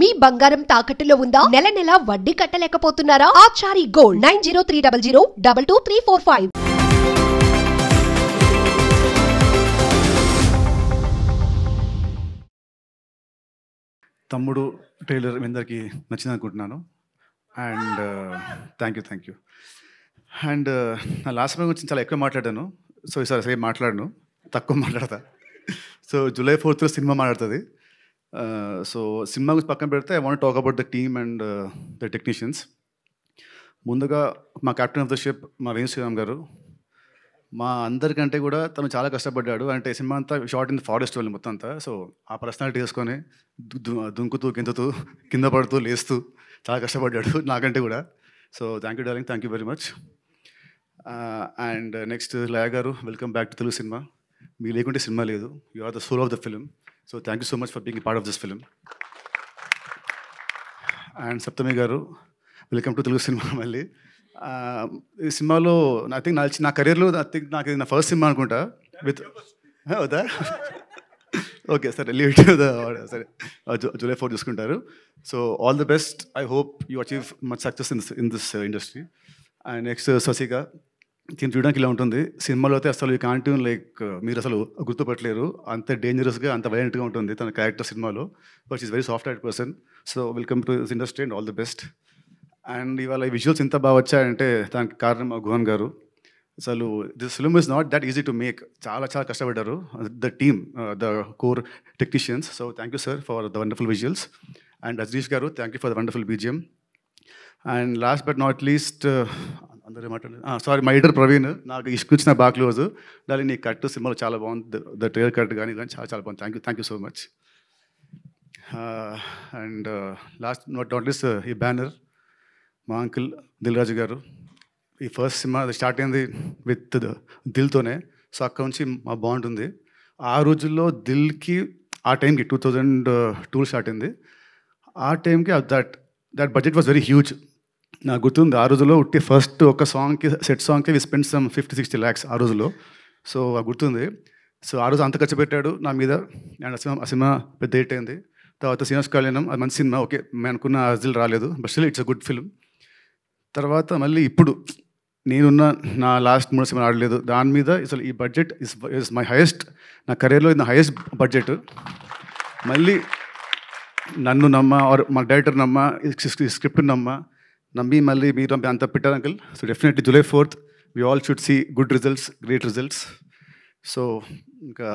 మీ బంగారం తాకట్టులో ఉందా? నెల నెల వడ్డీ కట్టలేకపోతున్నారా? ఆచారి గోల్డ్ 9030022345. తమ్ముడు ట్రైలర్ మీ అందరికీ నచ్చింది అనుకుంటున్నాను. And thank you. అండ్ నా లాస్ట్ టైం గురించి చాలా ఎక్కువ మాట్లాడాను. సో ఈసారి సేమ్ మాట్లాడను, తక్కువ మాట్లాడతా. సో జూలై 4th సినిమా మాట్లాడుతుంది. సో సినిమా గురించి పక్కన పెడితే I want talk about the team and the technicians. ముందుగా మా కెప్టెన్ ఆఫ్ ద షిప్ మా వేణు శ్రీరామ్ గారు, మా అందరికంటే కూడా తను చాలా కష్టపడ్డాడు. అంటే సినిమా అంతా షార్ట్ ఇన్ ఫారెస్ట్ వాళ్ళు మొత్తం అంతా. సో ఆ పర్సనాలిటీ వేసుకొని దుంకుతూ గింతుతూ కింద పడుతూ లేస్తూ చాలా కష్టపడ్డాడు నాకంటే కూడా. So thank you darling, thank you very much. And next Laya garu, welcome back to Telugu cinema. మీ లేకుంటే సినిమా లేదు. You are the soul of the film. So thank you so much for being part of this film. And Saptami garu, welcome to Telugu cinema మళ్ళీ. ఈ సినిమాలో I think నా కెరీర్లో నాకు ఇది నా ఫస్ట్ సినిమా అనుకుంటా విత్ అవుదా. ఓకే సరే, లీవ్ ఇట్ సరే, జూలై 4 చూసుకుంటారు. So all the best. I hope you achieve much success in this industry. And next శశిగా, దీన్ని చూడడానికి ఇలా ఉంటుంది. సినిమాలో అయితే అసలు ఈ కాంటిన్ లైక్ మీరు అసలు గుర్తుపట్టలేరు, అంత డేంజరస్గా అంత వైలెంట్గా ఉంటుంది తన క్యారెక్టర్ సినిమాలో. But is very soft heart person. So welcome to this industry and all the best. And ఇవాళ ఈ విజువల్స్ ఇంత బాగా వచ్చాయంటే దానికి కారణం గుహన్ గారు. అసలు this film is not that easy to make. చాలా కష్టపడ్డారు the team, the core technicians. So thank you sir for the wonderful visuals. And Ajarish garu, thank you for the wonderful BGM. And last but not least అందరూ మాట్లాడారు, sorry my editor Praveen, నాకు ఇష్టం బాగా close. దాని నీ cut సినిమాలో చాలా బాగుంది, ద ట్రైలర్ కట్ కానీ చాలా బాగుంది. Thank you so much. And last not least ఈ బ్యానర్ మా అంకుల్ దిల్ రాజు గారు. ఈ ఫస్ట్ సినిమా స్టార్ట్ అయింది విత్ దిల్తోనే. సో అక్కడ నుంచి మా బాండ్ ఉంది. ఆ రోజుల్లో దిల్కి ఆ టైంకి 2002 స్టార్ట్ అయింది. ఆ టైంకి that budget was very huge. నాకు గుర్తుంది, ఆ రోజుల్లో ఉట్టి ఫస్ట్ ఒక సాంగ్కి సెట్ సాంగ్కి వి స్పెండ్ సమ్ 50-60 lakhs ఆ రోజుల్లో. సో గుర్తుంది. సో ఆ రోజు అంత ఖర్చు పెట్టాడు నా మీద. అండ్ ఆ సినిమా పెద్ద హిట్ అయింది. తర్వాత శ్రీనివాస్ కళ్యాణం, అది మంచి సినిమా. ఓకే, మేము అనుకున్న అజిల్ రాలేదు, but still it's a good film. తర్వాత మళ్ళీ ఇప్పుడు నేనున్న నా లాస్ట్ 3 సినిమాలు ఆడలేదు దాని మీద. అసలు ఈ బడ్జెట్ ఇస్ మై హైయెస్ట్, నా కెరీర్లో ఇది నా హైయెస్ట్ బడ్జెట్. మళ్ళీ నన్ను నమ్మ ఆర్ మా డైరెక్టర్ నమ్మ, స్క్రిప్ట్ నమ్మి మళ్ళీ మీరు అంత పెట్టారు uncle. So definitely July 4th we all should see good results, great results. So ఇంకా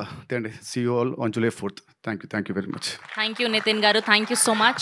see you all on July 4th. Thank you very much. Thank you Nitin garu, thank you so much.